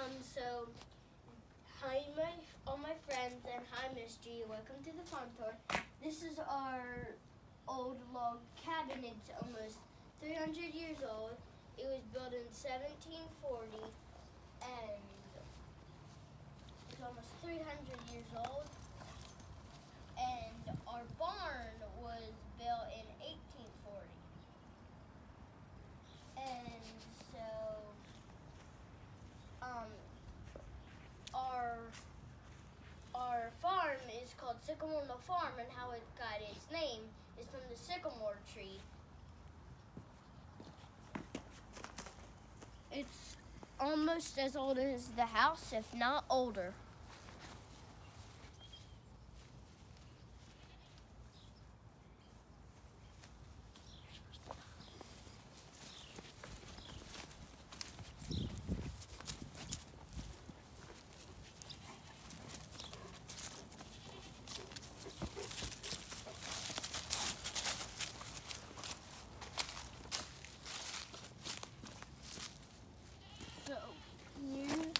So hi all my friends, and hi Miss G. Welcome to the farm tour. This is our old log cabin. It's almost 300 years old. It was built in 1740, and it's almost 300 years old. And our barn was built in 1840. And so our farm is called Sycamore Farm, and how it got its name is from the sycamore tree. It's almost as old as the house, if not older. So here's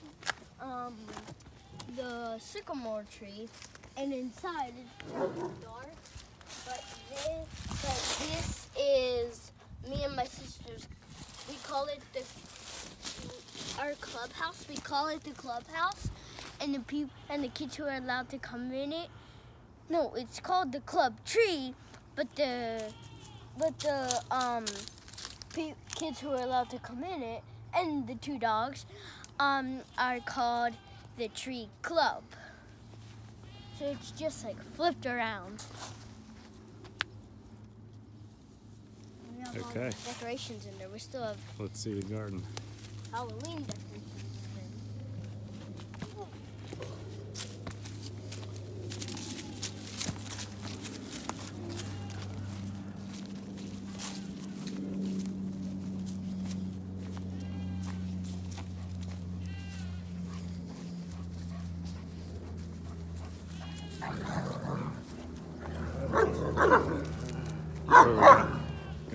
the sycamore tree, and inside it's pretty dark. But this is me and my sisters. We call it our clubhouse. We call it the clubhouse, and the kids who are allowed to come in it. No, it's called the club tree, but the kids who are allowed to come in it and the two dogs are called the tree club. So it's just like flipped around. We have all Okay. the decorations in there. We still have Let's see the garden. Halloween decorations in there.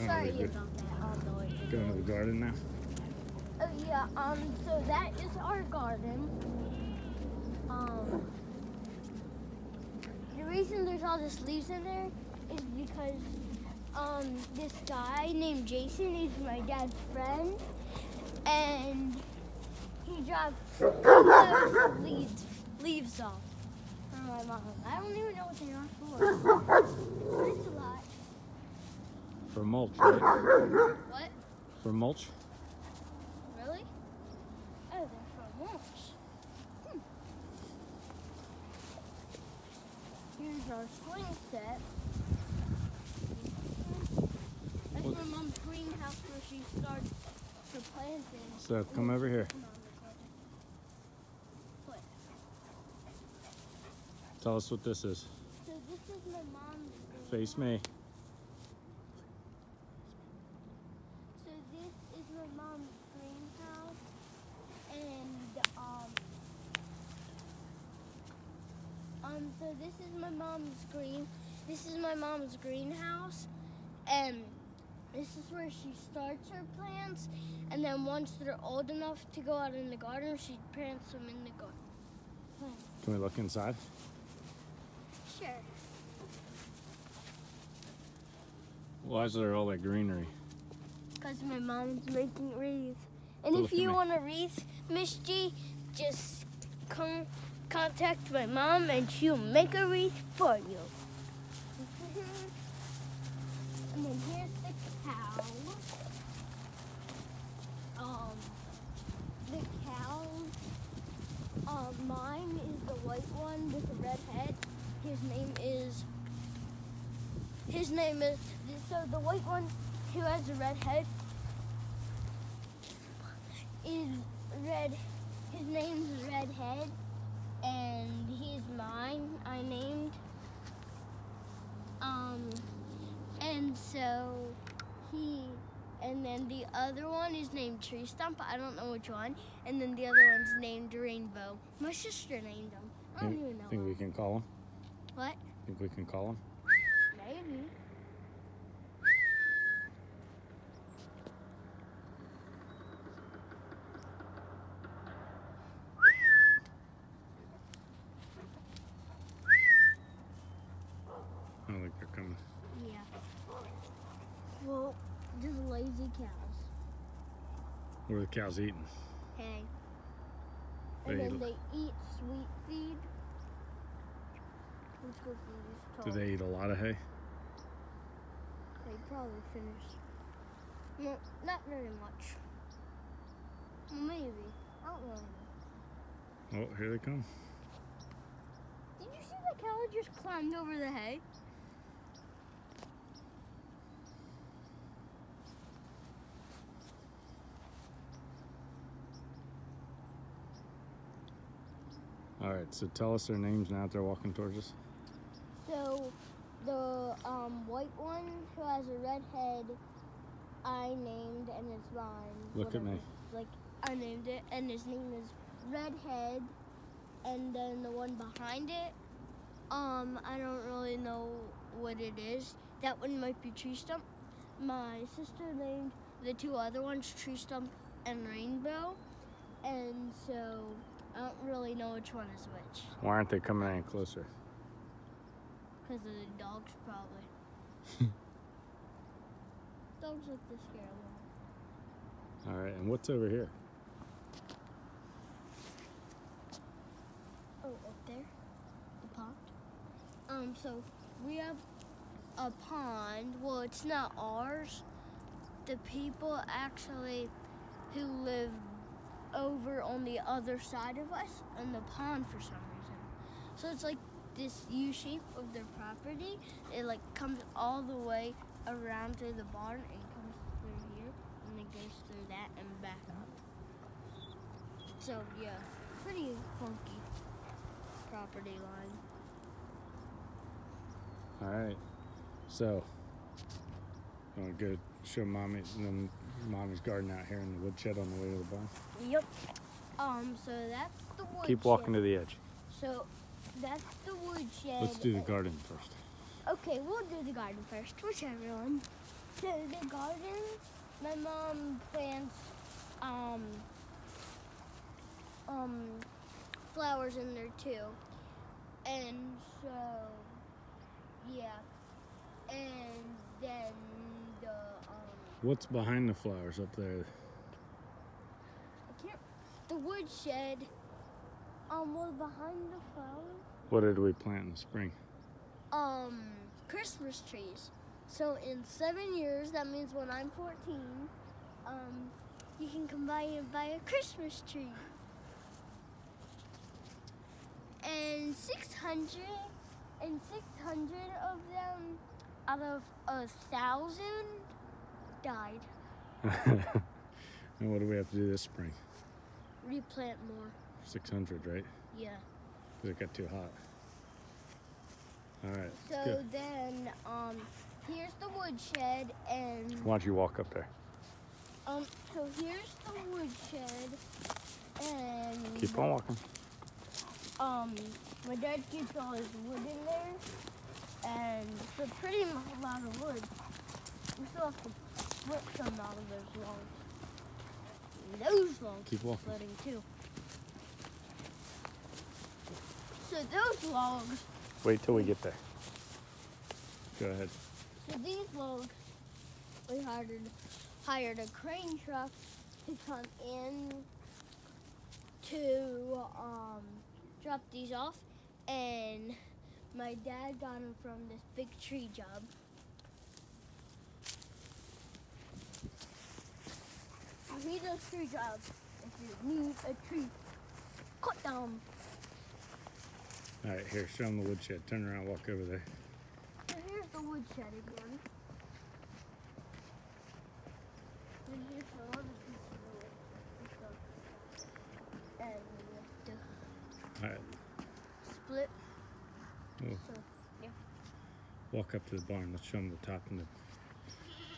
Sorry about that. Going to the garden now? Oh yeah, so that is our garden. The reason there's all this leaves in there is because this guy named Jason is my dad's friend, and he drops leaves off for my mom. I don't even know what they are for. But it's a lot. For mulch, right? What? For mulch? Really? Oh, they're for mulch. Here's our swing set. That's my mom's greenhouse where she starts her planting. Seth, come over here. What? Tell us what this is. So this is my mom's greenhouse. Face me. So this is my mom's greenhouse, and so this is my mom's greenhouse, and this is where she starts her plants, and then once they're old enough to go out in the garden, she plants them in the garden. Can we look inside? Sure. Why is there all that greenery? Because my mom's making wreaths. And Look if at you me. want a wreath, Miss G, just contact my mom and she'll make a wreath for you. And then here's the cow. The cows. Mine is the white one with the red head. His name is, so the white one who has the red head is Red. His name's Redhead, and he's mine. I named. And so and then the other one is named Tree Stump. I don't know which one. And then the other one's named Rainbow. My sister named them. I don't even know. Think we can call him? What? Think we can call him? Maybe. cows. What are the cows eating? Hay. They And then eat- they eat sweet feed. Let's go for this Do tall. they eat a lot of hay? They probably finished. No, not very much. Well, maybe. I don't really know. Oh, here they come. Did you see the cow just climbed over the hay? All right, so tell us their names now that they're walking towards us. So the white one who has a red head, I named, and it's mine. Look at me. Like I named it, and his name is Redhead. And then the one behind it, I don't really know what it is. That one might be Tree Stump. My sister named the two other ones Tree Stump and Rainbow, and so I don't really know which one is which. Why aren't they coming any closer? Because of the dogs, probably. Dogs like to scare them. All right, and what's over here? Oh, up there, the pond. So we have a pond. Well, it's not ours. The people actually who live over on the other side of us in the pond for some reason. So it's like this U shape of their property. It like comes all the way around through the barn and comes through here, and it goes through that and back up. So yeah, pretty funky property line. All right, so you want to go show mommy and then mommy's garden out here in the woodshed on the way to the barn? Yep. So that's the woodshed. Keep walking to the edge. So that's the woodshed. Let's do the garden first. Okay, we'll do the garden first. Whichever one. So the garden, my mom plants flowers in there too. And so yeah. And then the What's behind the flowers up there? I can't, the woodshed was behind the flowers. What did we plant in the spring? Christmas trees. So in 7 years, that means when I'm 14, you can come by and buy a Christmas tree. And 600 of them out of 1,000 died. And what do we have to do this spring? Replant more. 600, right? Yeah. Because it got too hot. All right, So let's go. then, here's the woodshed, and Why don't you walk up there? so here's the woodshed, and Keep on walking. my dad keeps all his wood in there, and it's a pretty lot of wood. We still have to split some out of those logs. Those logs Keep are walking. splitting too. So those logs, Wait till we get there. Go ahead. so these logs, we hired a crane truck to come in to drop these off, and my dad got them from this big tree job. He does tree jobs. If you need a tree cut down. All right, here, show them the woodshed. Turn around, walk over there. So here's the woodshed again. And here's some other pieces of wood and stuff. And we have to All right, split. well, So yeah. walk up to the barn. Let's show them the top and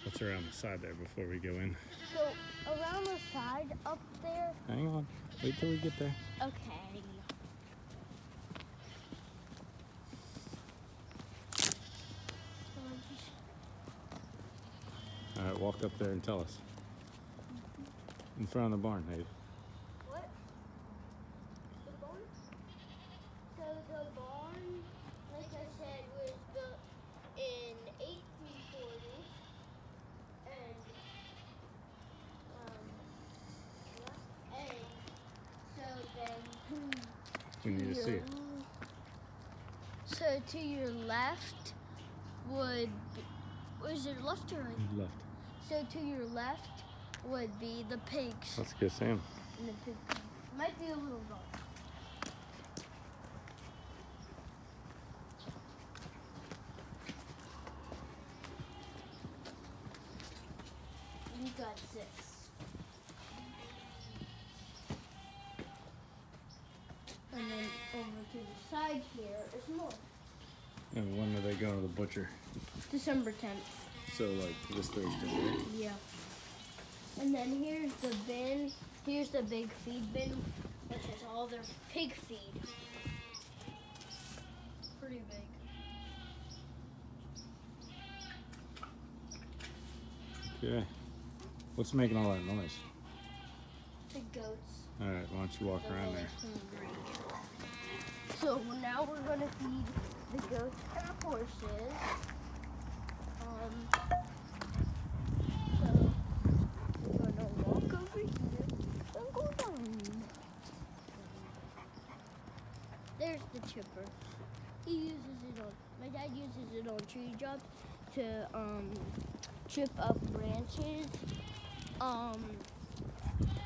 what's around the side there before we go in. So around the side up there. Hang on. Wait till we get there. Okay. All right, walk up there and tell us. In front of the barn, Hayden. What? The barn? So the barn, like I said, was built in 1840, and We need to see it. So to your left would be, was it left or right? Left. So to your left would be the pigs. Let's go see him. And the pig might be a little dark. We got 6. And then over to the side here is more. And when are they going to the butcher? December 10th. So like this Thursday, right? Yeah. And then here's the bin. Here's the big feed bin, which is all their pig feed. Pretty big. Okay. What's making all that noise? The goats. All right, why don't you walk around there? So now we're gonna feed the goats and the horses. So we're gonna walk over here and go down. There's the chipper. He uses it on. My dad uses it on tree jobs to chip up branches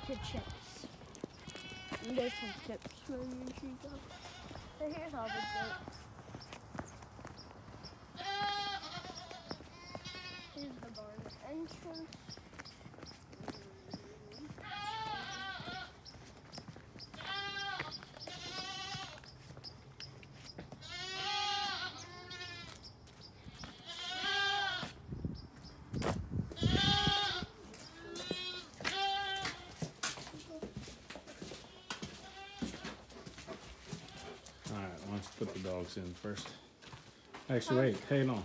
to chips. And there's some chips for your tree job. So here's all the goats. Here's the barn entrance. All right, why don't you put the dogs in first? Actually, wait. Hey, no.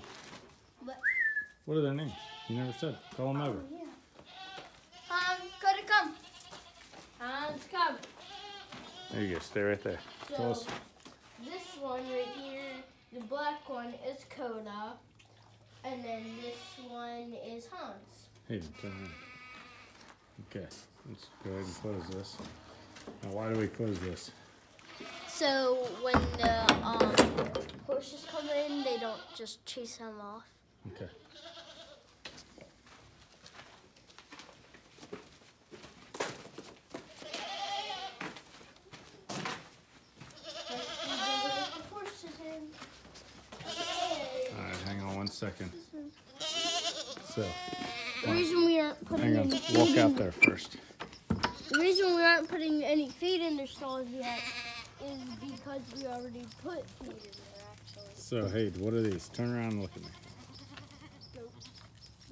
What are their names? You never said. Call them over. Yeah. Gotta come. Hans, come. There you go. Stay right there. Tell So us. this one right here, the black one is Coda, and then this one is Hans. Hayden, turn around. Okay, let's go ahead and close this. Now, why do we close this? So when the horses come in, they don't just chase them off. Okay. All right, hang on 1 second. So, The reason we aren't putting hang on. any feed Walk out in, there first. the reason we aren't putting any feed in their stalls yet is because we already put feed in there actually. So, Hayden, what are these? Turn around and look at me.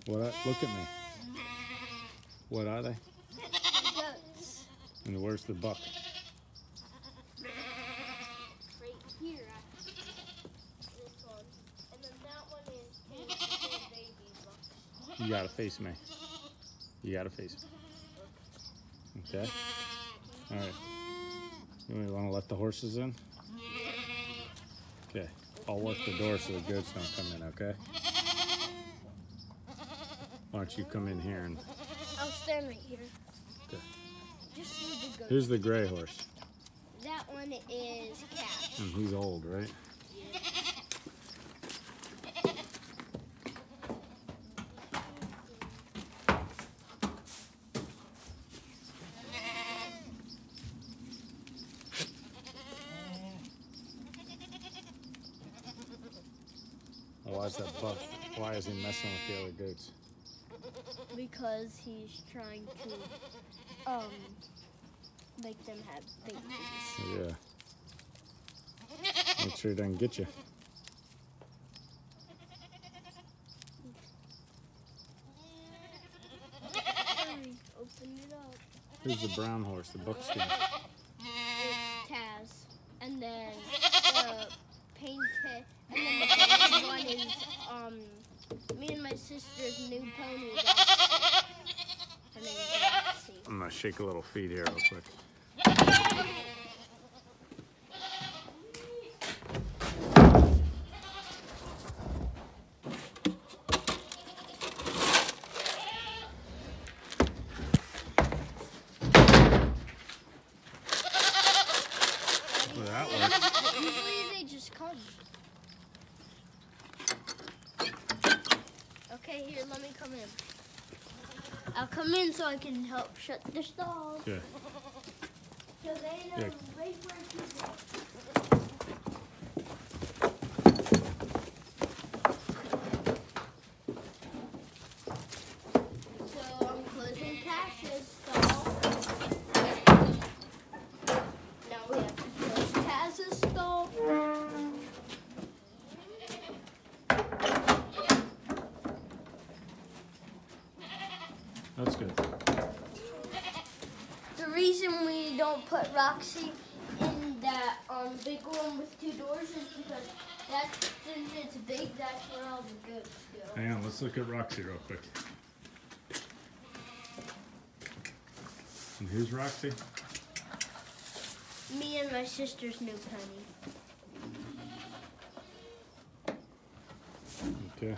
Goats. Look at me. What are they? Goats. And where's the buck? Right here actually. This one. And then that one is two baby bucks. You gotta face me. You gotta face me. Okay? All right. You want to let the horses in? Okay. I'll work the door so the goats don't come in, okay? Why don't you come in here and... I'll stand right here. Okay. Just see the goat. Here's the gray horse. That one is Cat. And he's old, right? Why is that buck? Why is he messing with the other goats? Because he's trying to make them have babies. Yeah. Make sure he doesn't get you. Hurry, open it up. Who's the brown horse, the buckskin? It's Taz. And then the painted, and then the baby one is me and my sister's new pony. Her name is Roxy. I'm gonna shake a little feed here real quick. Well, that let me come in. I'll come in so I can help shut the stall. Yeah. So they know right where to go. So I'm closing Cash's stall. Now we have to close Taz's stall. That's good. The reason we don't put Roxy in that big one with 2 doors is because since it's big, that's where all the goats go. Hang on, let's look at Roxy real quick. And who's Roxy? Me and my sister's new penny. Okay.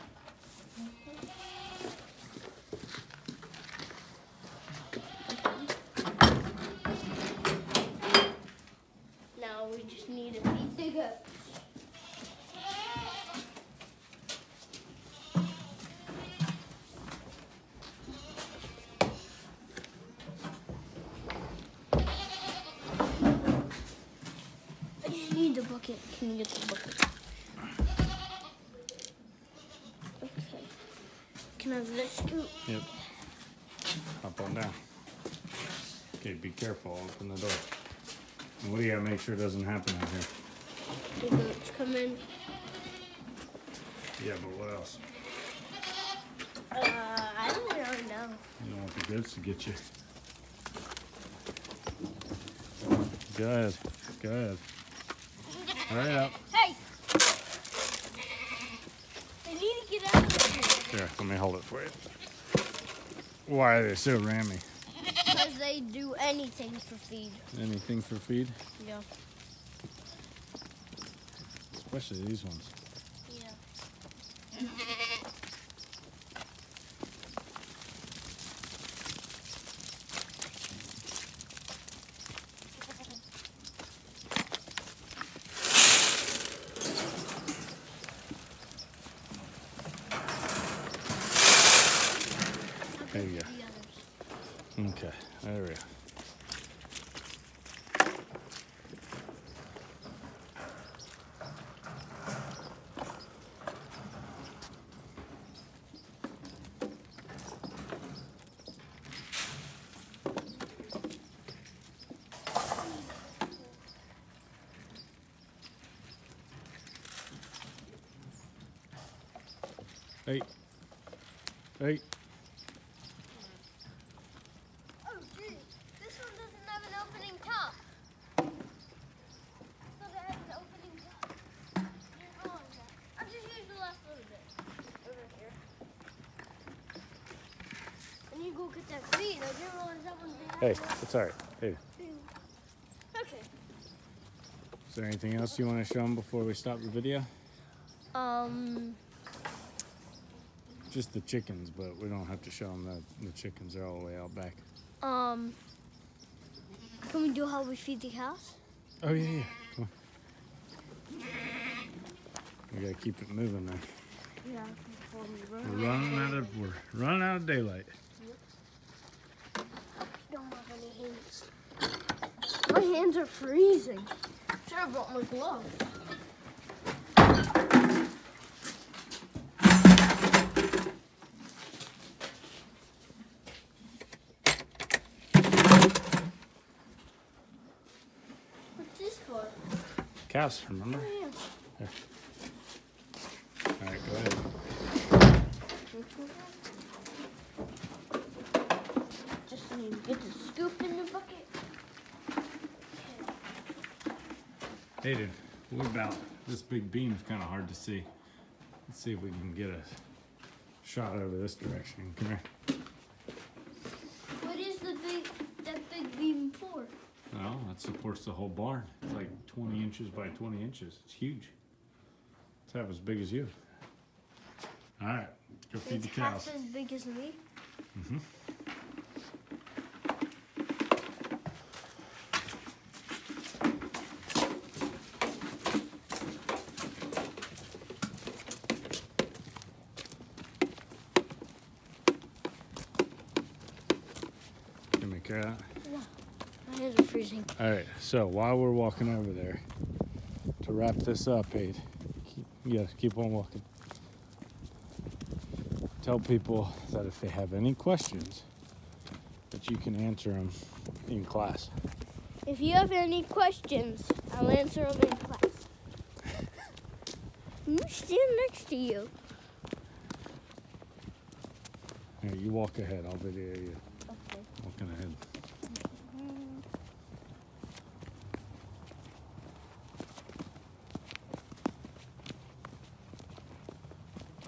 Now we just need to feed the goats. I just need the bucket. Can you get the bucket? Okay. Can I have this scoop? Yep. Hop on down. Okay, be careful. I'll open the door. And what do you gotta make sure doesn't happen out here? The goats come in. Yeah, but what else? I don't really know. You don't want the goats to get you. Go ahead. Go ahead. Hurry up. Hey! They need to get out of here. Here, let me hold it for you. Why are they so rammy? Because they do anything for feed. Anything for feed? Yeah. Especially these ones. Yeah. There you go. Okay, there we go. Hey. Hey. Oh, geez. This one doesn't have an opening top. So they have an opening top. I'll just use the last little bit over here. And you go get that feed. I didn't realize that one didn't have Hey, one. it's all right. Hey, Okay. is there anything else you want to show them before we stop the video? Just the chickens, but we don't have to show them the chickens. They're all the way out back. Can we do how we feed the cows? Oh, yeah, yeah. Come on. We gotta keep it moving now. Yeah, before we run. We're running out of daylight. Don't have any hands. My hands are freezing. Should have brought my gloves. What's this for? Cows, remember? Oh, yeah. Here. All right, go ahead. Just need to get the scoop in the bucket. Hayden, what about this big beam? Is kind of hard to see. Let's see if we can get a shot over this direction. Come here. What is that big beam for? Well, that supports the whole barn. It's like 20 inches by 20 inches. It's huge. It's half as big as you. All right, go feed the cows. Half as big as me. Mm-hmm. out? My hands are freezing. All right, so while we're walking over there, to wrap this up, Hayden, keep on walking. Tell people that if they have any questions, that you can answer them in class. If you have any questions, I'll answer them in class. I'm gonna stand next to you. Here, you walk ahead. I'll video you. Okay. Walking ahead.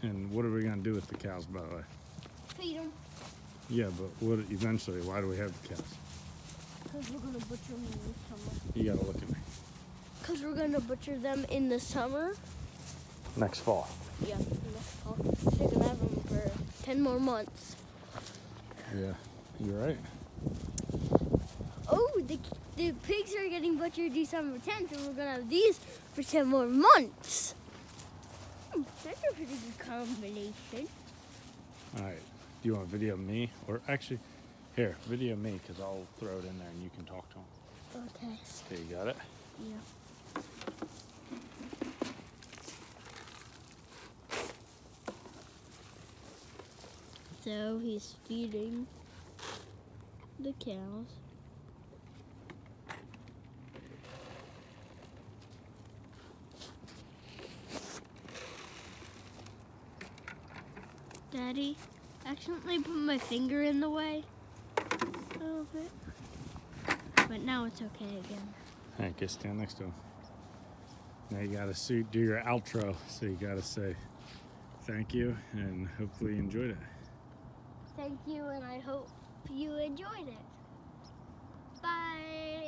And what are we gonna do with the cows, by the way? Feed them. Yeah, but what eventually? Why do we have the cows? Because we're gonna butcher them in the summer. You gotta look at me. Because we're gonna butcher them in the summer. Next fall. Yeah, next fall. They're gonna have them for 10 more months. Yeah, you're right. Oh, the pigs are getting butchered December 10th, and we're gonna have these for 10 more months. That's a pretty good combination. All right. Do you want to video me? Or actually, here, video me, because I'll throw it in there and you can talk to them. Okay. Okay, you got it? Yeah. So he's feeding the cows. Daddy, I accidentally put my finger in the way a little bit. But now it's okay again. All right, get stand next to him. Now you gotta do your outro. So you gotta say thank you and hopefully you enjoyed it. Thank you, and I hope you enjoyed it. Bye.